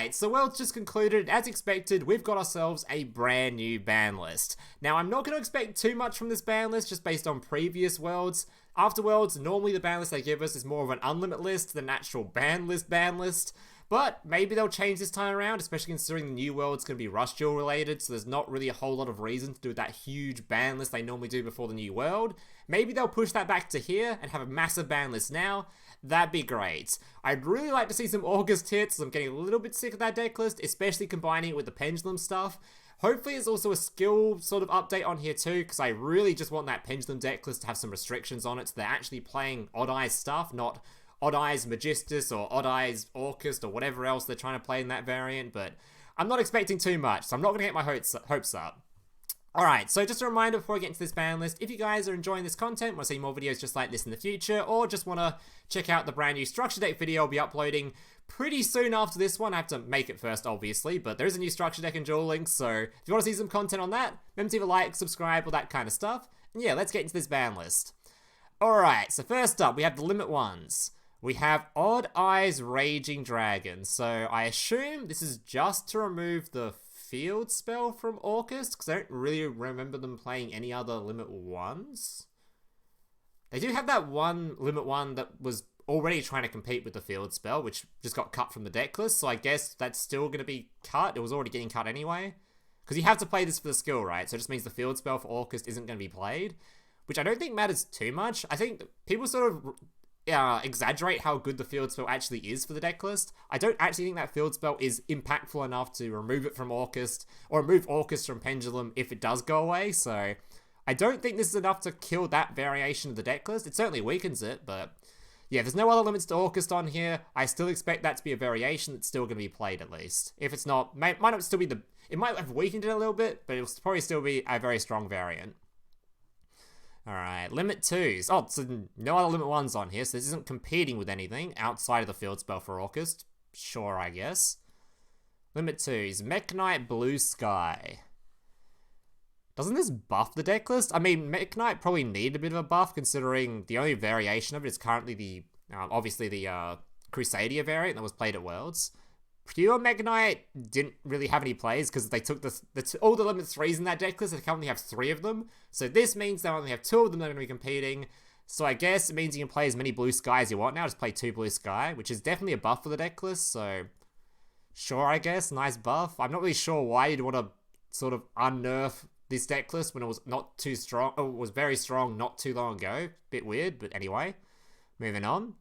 Alright, so Worlds just concluded. As expected, we've got ourselves a brand new ban list. Now, I'm not going to expect too much from this ban list just based on previous Worlds. After Worlds, normally the ban list they give us is more of an unlimited list than an actual ban list. But maybe they'll change this time around, especially considering the new world's going to be Rush Duel related, so there's not really a whole lot of reason to do that huge ban list they normally do before the new world. Maybe they'll push that back to here and have a massive ban list now. That'd be great. I'd really like to see some ORCUST hits, I'm getting a little bit sick of that deck list, especially combining it with the Pendulum stuff. Hopefully there's also a skill sort of update on here too, because I really just want that Pendulum deck list to have some restrictions on it, so they're actually playing Odd Eyes stuff, not Odd Eyes Magistus or Odd Eyes ORCUST or whatever else they're trying to play in that variant, but I'm not expecting too much, so I'm not going to get my hopes up. Alright, so just a reminder before I get into this ban list, if you guys are enjoying this content, want to see more videos just like this in the future, or just want to check out the brand new structure deck video I'll be uploading pretty soon after this one. I have to make it first, obviously, but there is a new structure deck in Duel Links, so if you want to see some content on that, remember to leave a like, subscribe, all that kind of stuff. And yeah, let's get into this ban list. Alright, so first up, we have the limit ones. We have Odd Eyes Raging Dragon, so I assume this is just to remove the field spell from ORCUST, because I don't really remember them playing any other limit ones. They do have that one limit one that was already trying to compete with the field spell, which just got cut from the deck list, so I guess that's still going to be cut. It was already getting cut anyway, because you have to play this for the skill, right? So it just means the field spell for ORCUST isn't going to be played, which I don't think matters too much. I think people sort of exaggerate how good the field spell actually is for the deck list. I don't actually think that field spell is impactful enough to remove it from ORCUST, or remove ORCUST from Pendulum if it does go away, so I don't think this is enough to kill that variation of the deck list. It certainly weakens it, but yeah, if there's no other limits to ORCUST on here, I still expect that to be a variation that's still going to be played at least. If it's not, might not still be it might have weakened it a little bit, but it'll probably still be a very strong variant. Alright, limit 2s. Oh, so no other limit 1s on here, so this isn't competing with anything outside of the field spell for ORCUST. Sure, I guess. Limit 2s. Mech Knight Blue Sky. Doesn't this buff the deck list? I mean, Mech Knight probably needed a bit of a buff, considering the only variation of it is currently the, obviously the Crusadia variant that was played at Worlds. Pure Mech Knight didn't really have any plays because they took all the limit 3s in that deck list. They currently have 3 of them. So this means they only have 2 of them that are going to be competing. So I guess it means you can play as many Blue Sky as you want now. Just play 2 Blue Sky, which is definitely a buff for the deck list. So sure, I guess. Nice buff. I'm not really sure why you'd want to sort of unnerf this deck list when it was not too strong. Oh, it was very strong not too long ago. Bit weird, but anyway. Moving on.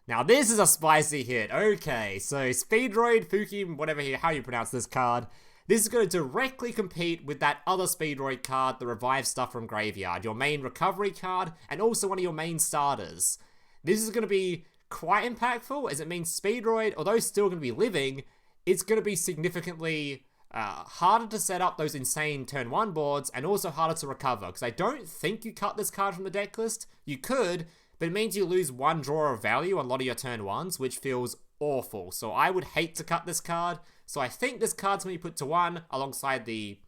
Now this is a spicy hit. Okay, so Speedroid, Fuki, whatever how you pronounce this card. This is going to directly compete with that other Speedroid card, the Revive stuff from Graveyard, your main recovery card, and also one of your main starters. This is going to be quite impactful, as it means Speedroid, although still going to be living, it's going to be significantly harder to set up those insane turn 1 boards, and also harder to recover, because I don't think you cut this card from the deck list. You could, but it means you lose 1 draw of value on a lot of your turn 1s, which feels awful. So I would hate to cut this card. So I think this card's going to be put to 1 alongside the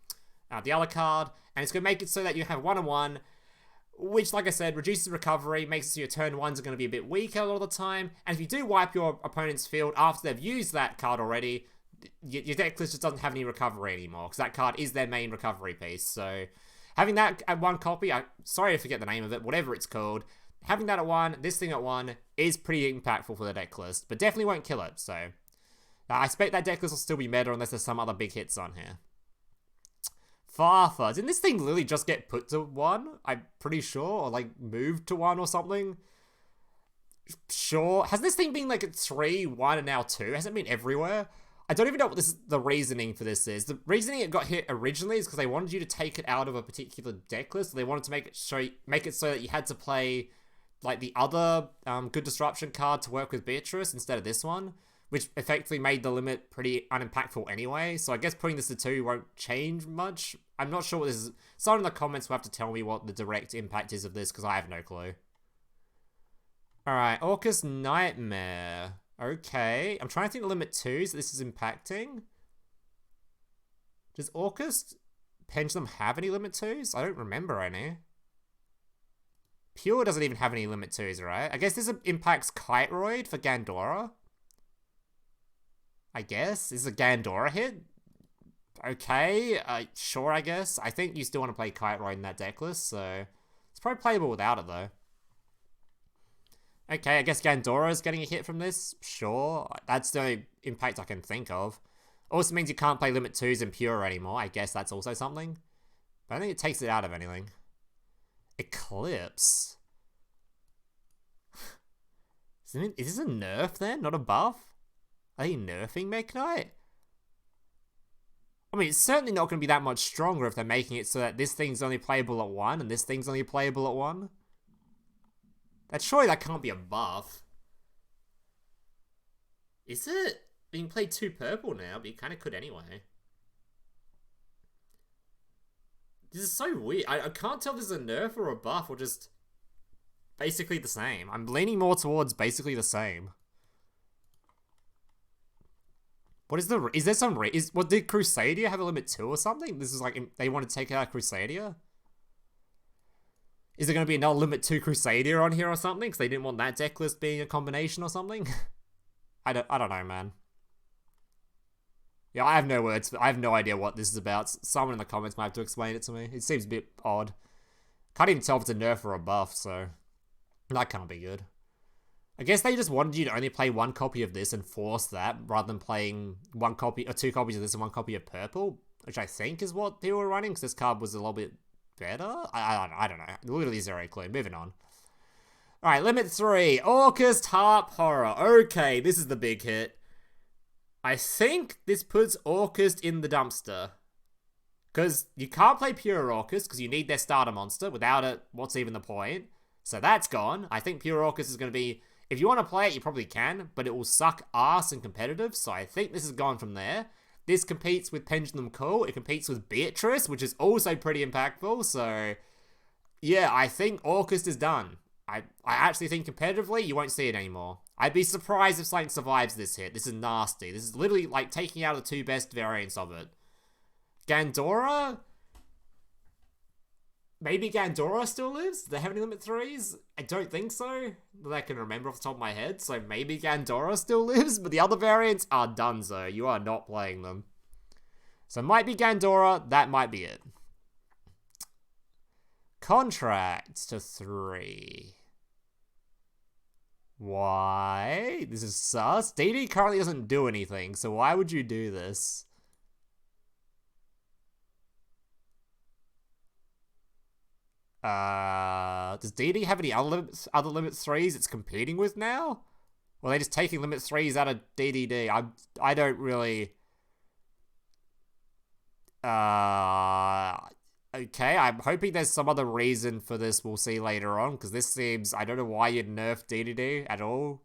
other card, and it's going to make it so that you have 1-1, which, like I said, reduces recovery, makes it so your turn 1s are going to be a bit weaker a lot of the time, and if you do wipe your opponent's field after they've used that card already, your deck list just doesn't have any recovery anymore, because that card is their main recovery piece. So having that at 1 copy, sorry I forget the name of it, whatever it's called, having that at 1, this thing at 1, is pretty impactful for the deck list, but definitely won't kill it, so I expect that deck list will still be meta unless there's some other big hits on here. Farfa. Didn't this thing literally just get put to 1? I'm pretty sure, or like moved to 1 or something. Sure. Has this thing been like at 3, 1, and now 2? Has it been everywhere? I don't even know what the reasoning for this is. The reasoning it got hit originally is because they wanted you to take it out of a particular deck list. They wanted to make it so that you had to play like the other Good Disruption card to work with Beatrice instead of this one, which effectively made the limit pretty unimpactful anyway. So I guess putting this to 2 won't change much. I'm not sure what this is. Someone in the comments will have to tell me what the direct impact is of this, because I have no clue. Alright, ORCUST Nightmare. Okay, I'm trying to think the limit 2s this is impacting. Does ORCUST Pendulum have any limit 2s? I don't remember any. Pure doesn't even have any limit 2s, right? I guess this impacts Kiteroid for Gandora. I guess. Is a Gandora hit? Okay, sure, I guess. I think you still want to play Kite Ride in that deck list, so it's probably playable without it, though. Okay, I guess Gandora is getting a hit from this. Sure, that's the only impact I can think of. Also means you can't play Limit 2s in Pure anymore. I guess that's also something. But I think it takes it out of anything. Eclipse? Is this a nerf then, not a buff? Are they nerfing Mech Knight? I mean, it's certainly not going to be that much stronger if they're making it so that this thing's only playable at 1 and this thing's only playable at 1. Surely that can't be a buff. Is it? You can play 2 purple now, but you kind of could anyway. This is so weird. I can't tell if this is a nerf or a buff or just basically the same. I'm leaning more towards basically the same. What is is there some what did Crusadia have a limit 2 or something? This is like they want to take out Crusadia. Is there going to be another limit 2 Crusadia on here or something? Because they didn't want that deck list being a combination or something. I don't know, man. Yeah, I have no words. I have no idea what this is about. Someone in the comments might have to explain it to me. It seems a bit odd. Can't even tell if it's a nerf or a buff, so that can't be good. I guess they just wanted you to only play 1 copy of this and force that, rather than playing 1 copy or 2 copies of this and 1 copy of purple, which I think is what people were running, because this card was a little bit better. I don't know. Literally zero clue. Moving on. Alright, limit 3. ORCUST Harp Horror. Okay, this is the big hit. I think this puts ORCUST in the dumpster. Because you can't play pure ORCUST because you need their starter monster. Without it, what's even the point? So that's gone. I think pure ORCUST is going to be... If you want to play it, you probably can, but it will suck ass in competitive, so I think this is gone from there. This competes with Pendulum Call. It competes with Beatrice, which is also pretty impactful, so... Yeah, I think ORCUST is done. I actually think competitively, you won't see it anymore. I'd be surprised if something survives this hit. This is nasty. This is literally like taking out the 2 best variants of it. Gandora? Maybe Gandora still lives? Do they have any limit 3s? I don't think so, that I can remember off the top of my head. So maybe Gandora still lives, but the other variants are donezo. You are not playing them. So it might be Gandora, that might be it. Contract to 3. Why? This is sus. DD currently doesn't do anything, so why would you do this? Does DD have any other limit 3s it's competing with now? Or are they just taking limit 3s out of DDD? I don't really... Okay, I'm hoping there's some other reason for this we'll see later on, because this seems... I don't know why you'd nerf DDD at all.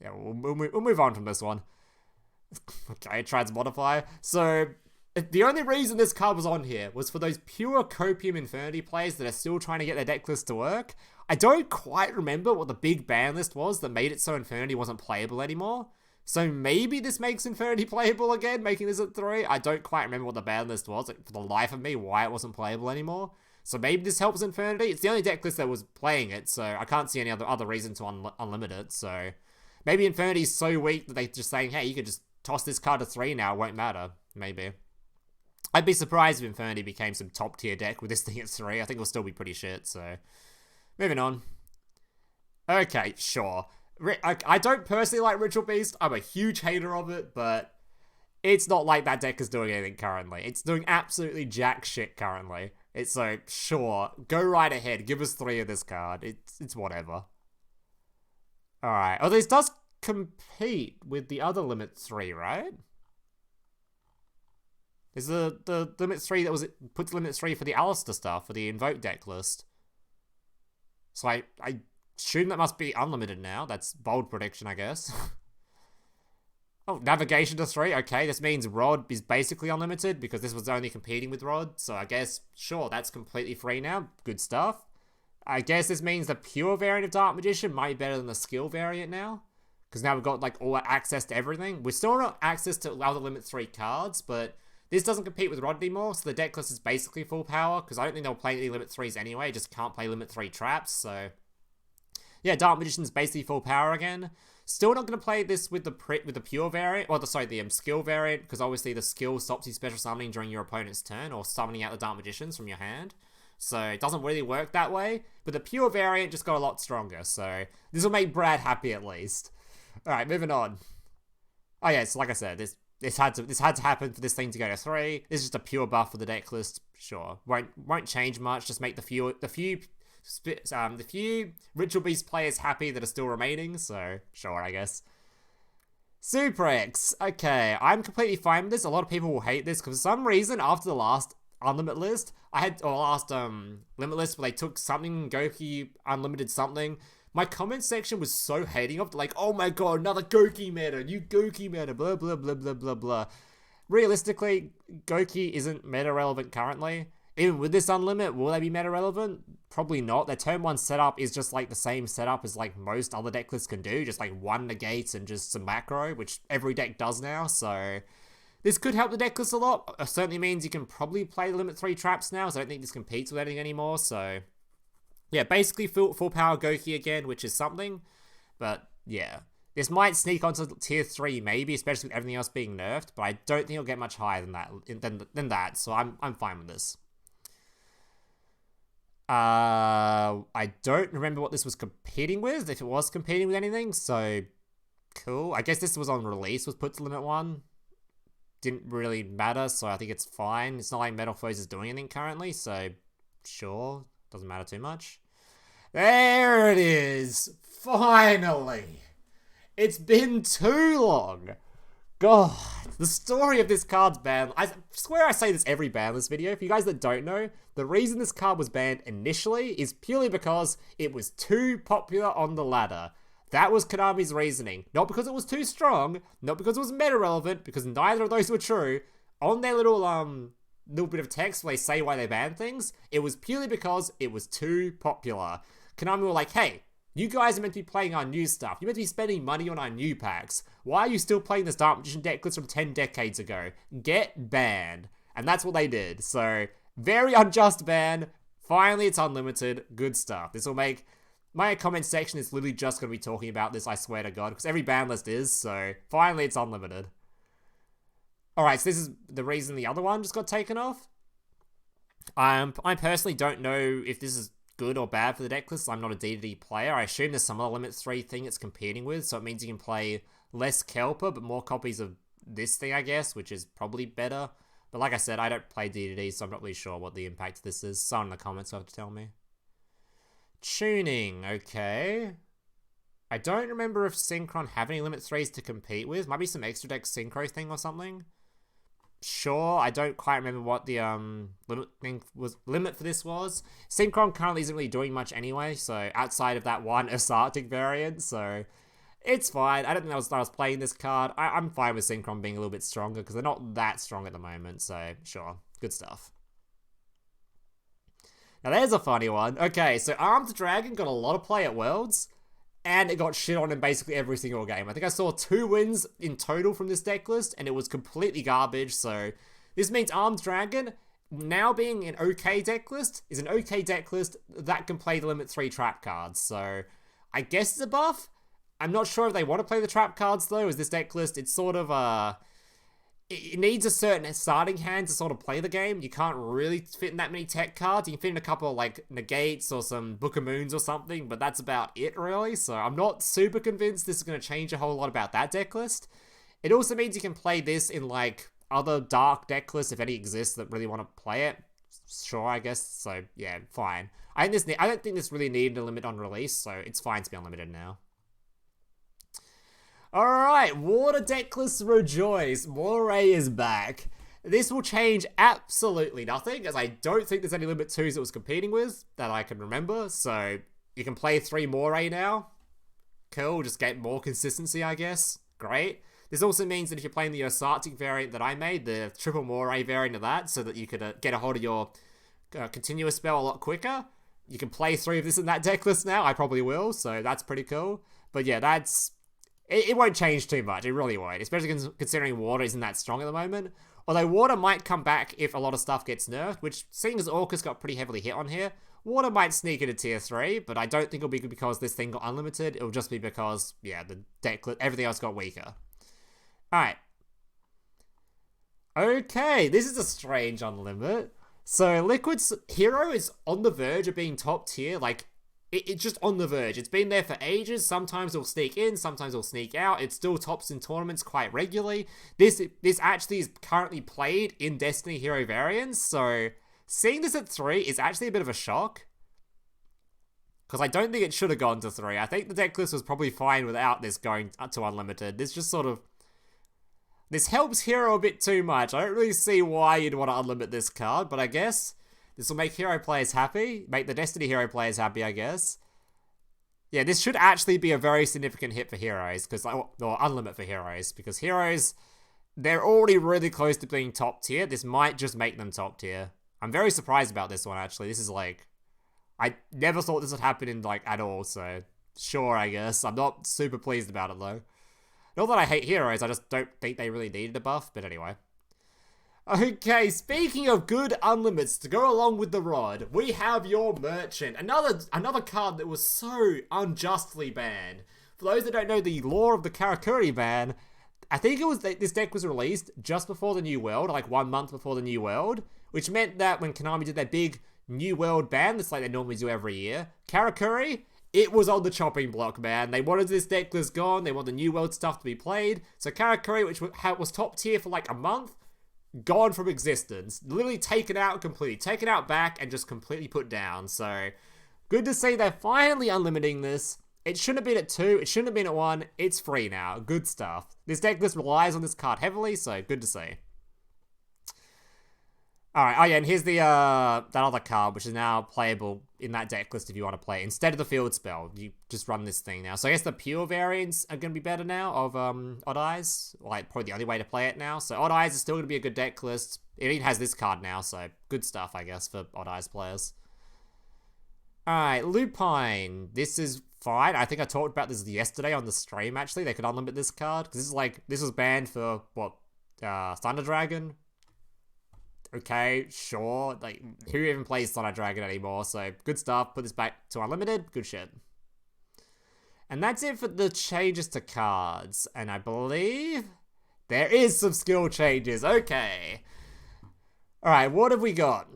Yeah, we'll move on from this one. Okay, Transmodify. So... The only reason this card was on here was for those pure Copium Infinity players that are still trying to get their deck list to work. I don't quite remember what the big ban list was that made it so Infinity wasn't playable anymore. So maybe this makes Infinity playable again, making this at 3. I don't quite remember what the ban list was, for the life of me, why it wasn't playable anymore. So maybe this helps Infinity. It's the only deck list that was playing it, so I can't see any other reason to unlimit it. So maybe Infinity's so weak that they're just saying, hey, you could just toss this card to 3 now, it won't matter. Maybe. I'd be surprised if Infinity became some top tier deck with this thing at 3. I think it'll still be pretty shit, so... Moving on. Okay, sure. I don't personally like Ritual Beast. I'm a huge hater of it, but... It's not like that deck is doing anything currently. It's doing absolutely jack shit currently. It's so, sure. Go right ahead. Give us 3 of this card. It's whatever. Alright. Oh, this does compete with the other limit 3, right? Is the limit 3 that was puts limit 3 for the Alistair stuff, for the Invoke deck list. So I assume that must be unlimited now. That's bold prediction, I guess. Oh, Navigation to 3. Okay, this means Rod is basically unlimited because this was only competing with Rod. So I guess, sure, that's completely free now. Good stuff. I guess this means the pure variant of Dark Magician might be better than the skill variant now. Because now we've got like all access to everything. We're still not access to other limit 3 cards, but... This doesn't compete with Rod anymore, so the deck list is basically full power, because I don't think they'll play any limit 3s anyway, just can't play limit 3 traps, so... Yeah, Dark Magician's basically full power again. Still not going to play this with the pure variant, or the skill variant, because obviously the skill stops you special summoning during your opponent's turn, or summoning out the Dark Magicians from your hand. So it doesn't really work that way, but the pure variant just got a lot stronger, so this will make Brad happy at least. Alright, moving on. Oh yeah, so like I said, this had to happen for this thing to go to 3. This is just a pure buff for the deck list. Sure, won't change much. Just make the few Ritual Beast players happy that are still remaining. So sure, I guess. Super X. Okay, I'm completely fine with this. A lot of people will hate this because for some reason after the last Unlimited list, last Limit list where they took something Goki Unlimited something. My comment section was so hating of like, oh my god, another Goki meta, new Goki meta, blah blah blah blah blah blah. Realistically, Goki isn't meta relevant currently. Even with this Unlimit, will they be meta relevant? Probably not. Their turn 1 setup is just like the same setup as like most other deck lists can do, just like 1 negates and just some macro, which every deck does now, so this could help the deck list a lot. It certainly means you can probably play the Limit 3 traps now, so I don't think this competes with anything anymore, so yeah, basically full power Goki again, which is something. But yeah, this might sneak onto tier 3 maybe, especially with everything else being nerfed. But I don't think it'll get much higher than that. So I'm fine with this. I don't remember what this was competing with, if it was competing with anything. So cool. I guess this was on release, was put to Limit 1. Didn't really matter, so I think it's fine. It's not like Metal Foes is doing anything currently, so sure, doesn't matter too much. There it is! Finally! It's been too long! God, the story of this card's ban. I swear I say this every banlist video. For you guys that don't know, the reason this card was banned initially is purely because it was too popular on the ladder. That was Konami's reasoning. Not because it was too strong, not because it was meta relevant, because neither of those were true. On their little bit of text where they say why they banned things, it was purely because it was too popular. Konami were like, hey, you guys are meant to be playing our new stuff. You're meant to be spending money on our new packs. Why are you still playing this Dark Magician deck list from 10 decades ago? Get banned. And that's what they did. So, very unjust ban. Finally, it's unlimited. Good stuff. This will make... My comment section is literally just going to be talking about this, I swear to God, because every ban list is, so finally it's unlimited. Alright, so this is the reason the other one just got taken off. I personally don't know if this is good or bad for the deck list. I'm not a D2D player. I assume there's some other Limit 3 thing it's competing with, so it means you can play less Kelper, but more copies of this thing, I guess, which is probably better. But like I said, I don't play D2D, so I'm not really sure what the impact of this is. Someone in the comments will have to tell me. Tuning, okay. I don't remember if Synchron have any Limit 3s to compete with. Might be some extra deck synchro thing or something. Sure, I don't quite remember what the limit for this was. Synchron currently isn't really doing much anyway, so outside of that one Arctic variant, so it's fine. I don't think I was playing this card. I'm fine with Synchron being a little bit stronger because they're not that strong at the moment, so sure, good stuff. Now there's a funny one. Okay, so Armed Dragon got a lot of play at Worlds, and it got shit on in basically every single game. I think I saw 2 wins in total from this deck list, and it was completely garbage, so this means Armed Dragon, now being an okay deck list, is an okay deck list that can play the Limit 3 trap cards, so I guess it's a buff. I'm not sure if they want to play the trap cards, though, as this deck list, it's sort of, it needs a certain starting hand to sort of play the game. You can't really fit in that many tech cards. You can fit in a couple of, like, negates or some Book of Moons or something, but that's about it, really. So I'm not super convinced this is going to change a whole lot about that deck list. It also means you can play this in, like, other dark deck lists, if any exist, that really want to play it. Sure, I guess. So, yeah, fine. I don't think this really needed a limit on release, so it's fine to be unlimited now. Alright, Water Decklist rejoice. Moray is back. This will change absolutely nothing, as I don't think there's any Limit 2s it was competing with that I can remember. So, you can play 3 Moray now. Cool, just get more consistency, I guess. Great. This also means that if you're playing the Arctic variant that I made, the triple Moray variant of that, so that you could get a hold of your continuous spell a lot quicker, you can play 3 of this in that deck list now. I probably will, so that's pretty cool. But yeah, that's... It won't change too much, it really won't, especially considering Water isn't that strong at the moment. Although Water might come back if a lot of stuff gets nerfed, which, seeing as ORCUST got pretty heavily hit on here, Water might sneak into tier 3, but I don't think it'll be because this thing got unlimited. It'll just be because, yeah, the deck, everything else got weaker. Alright. Okay, this is a strange unlimit. So Liquid's hero is on the verge of being top tier, like, it's just on the verge. It's been there for ages. Sometimes it'll sneak in, sometimes it'll sneak out. It still tops in tournaments quite regularly. This actually is currently played in Destiny hero variants, so seeing this at 3 is actually a bit of a shock. Because I don't think it should have gone to 3. I think the deck list was probably fine without this going to unlimited. This just sort of... This helps hero a bit too much. I don't really see why you'd want to unlimit this card, but I guess this will make hero players happy. Make the Destiny hero players happy, I guess. Yeah, this should actually be a very significant hit for heroes, because or unlimit for heroes, because heroes, they're already really close to being top tier. This might just make them top tier. I'm very surprised about this one, actually. This is like... I never thought this would happen in, like, at all, so... Sure, I guess. I'm not super pleased about it, though. Not that I hate heroes, I just don't think they really needed a buff, but anyway. Okay, speaking of good unlimits to go along with the rod, we have your Merchant. Another card that was so unjustly banned. For those that don't know the lore of the Karakuri ban, I think it was this deck was released just before the New World, like 1 month before the New World, which meant that when Konami did their big New World ban, that's like they normally do every year, Karakuri, it was on the chopping block, man. They wanted this deck list gone. They want the New World stuff to be played. So Karakuri, which was top tier for like a month, gone from existence. Literally taken out completely. Taken out back and just completely put down. So good to see they're finally unlimiting this. It shouldn't have been at 2. It shouldn't have been at 1. It's free now. Good stuff. This deck list relies on this card heavily, so good to see. Alright, oh yeah, and here's the that other card, which is now playable in that deck list if you want to play it. Instead of the field spell, you just run this thing now. So I guess the pure variants are going to be better now of Odd Eyes. Like, probably the only way to play it now. So Odd Eyes is still going to be a good deck list. It even has this card now, so good stuff, I guess, for Odd Eyes players. Alright, Lupine. This is fine. I think I talked about this yesterday on the stream, actually. They could unlimit this card. Because this was banned for, what, Thunder Dragon? Okay, sure. Like, who even plays Thunder Dragon anymore? So, good stuff. Put this back to unlimited. Good shit. And that's it for the changes to cards. And I believe there is some skill changes. Okay. Alright, what have we got?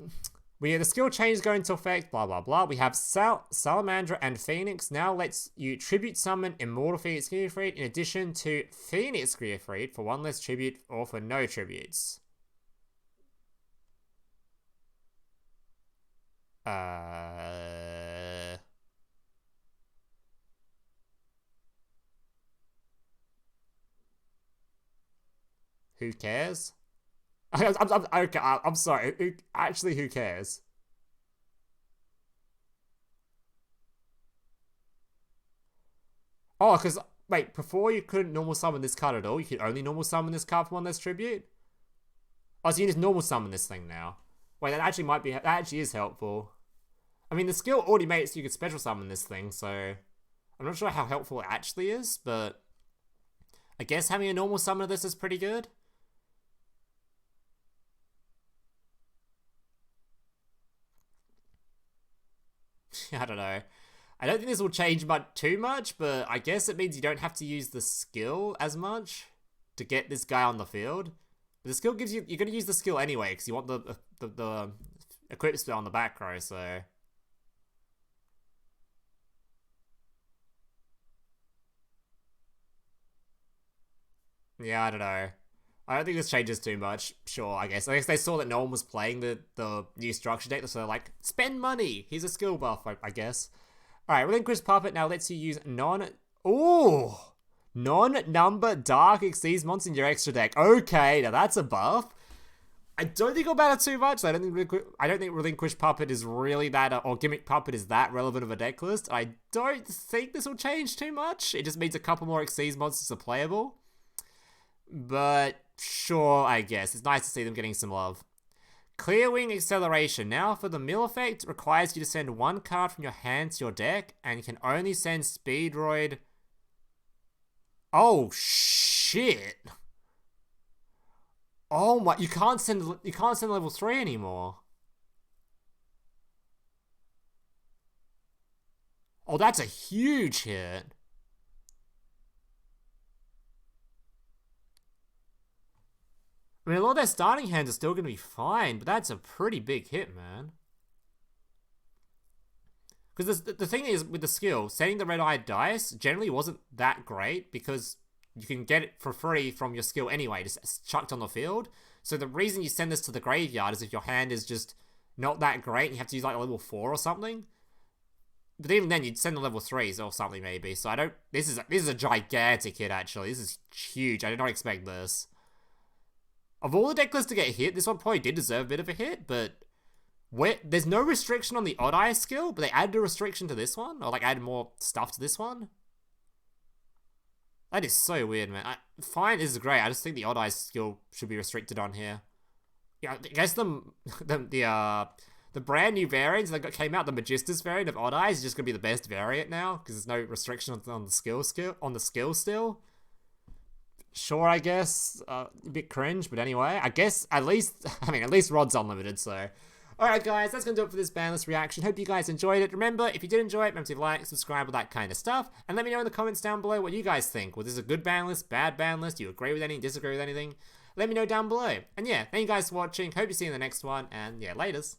We have the skill changes go into effect, blah, blah, blah. We have Salamandra and Phoenix now lets you tribute summon Immortal Phoenix Griefreed in addition to Phoenix Griefreed for 1 less tribute or for no tributes. Who cares? Okay, I'm sorry. Actually, who cares? Oh, because, wait, before you couldn't normal summon this card at all? You could only normal summon this card for 1 less tribute? Oh, so you just normal summon this thing now. Wait, that actually is helpful. I mean, the skill already made it so you could special summon this thing, so I'm not sure how helpful it actually is, but I guess having a normal summon of this is pretty good. I don't know. I don't think this will change too much, but I guess it means you don't have to use the skill as much to get this guy on the field. But the skill gives you... You're going to use the skill anyway, because you want the equip spell on the back row, so... Yeah, I don't know. I don't think this changes too much. Sure, I guess. I guess they saw that no one was playing the new structure deck, so they're like, spend money! Here's a skill buff, I guess. Alright, Relinquish Puppet now lets you use non-number Dark Exceeds monsters in your extra deck. Okay, now that's a buff. I don't think it'll matter too much. I don't think Relinquish Puppet is really that, or Gimmick Puppet is that relevant of a deck list. I don't think this will change too much. It just means a couple more Exceeds monsters are playable. But sure, I guess. It's nice to see them getting some love. Clear Wing Acceleration. Now for the mill effect, requires you to send 1 card from your hand to your deck, and you can only send Speedroid. Oh shit. Oh my, you can't send level 3 anymore. Oh, that's a huge hit. I mean, a lot of their starting hands are still going to be fine, but that's a pretty big hit, man. Because the thing is, with the skill, setting the red-eyed dice generally wasn't that great because you can get it for free from your skill anyway, just chucked on the field. So the reason you send this to the graveyard is if your hand is just not that great and you have to use like a level 4 or something. But even then, you'd send the level 3s or something maybe. So I don't... This is a gigantic hit, actually. This is huge. I did not expect this. Of all the deck lists to get hit, this one probably did deserve a bit of a hit, but... There's no restriction on the Odd Eye skill, but they added a restriction to this one? Or, like, added more stuff to this one? That is so weird, man. Fine, this is great. I just think the Odd Eye skill should be restricted on here. Yeah, I guess the brand new variants that came out, the Magistus variant of Odd Eyes is just going to be the best variant now, because there's no restriction on the skill still. Sure, I guess. A bit cringe, but anyway. I guess, at least Rod's unlimited, so... Alright guys, that's going to do it for this banlist reaction. Hope you guys enjoyed it. Remember, if you did enjoy it, remember to like, subscribe, all that kind of stuff. And let me know in the comments down below what you guys think. Was this a good banlist, bad banlist? Do you agree with anything, disagree with anything? Let me know down below. And yeah, thank you guys for watching. Hope to see you in the next one. And yeah, laters.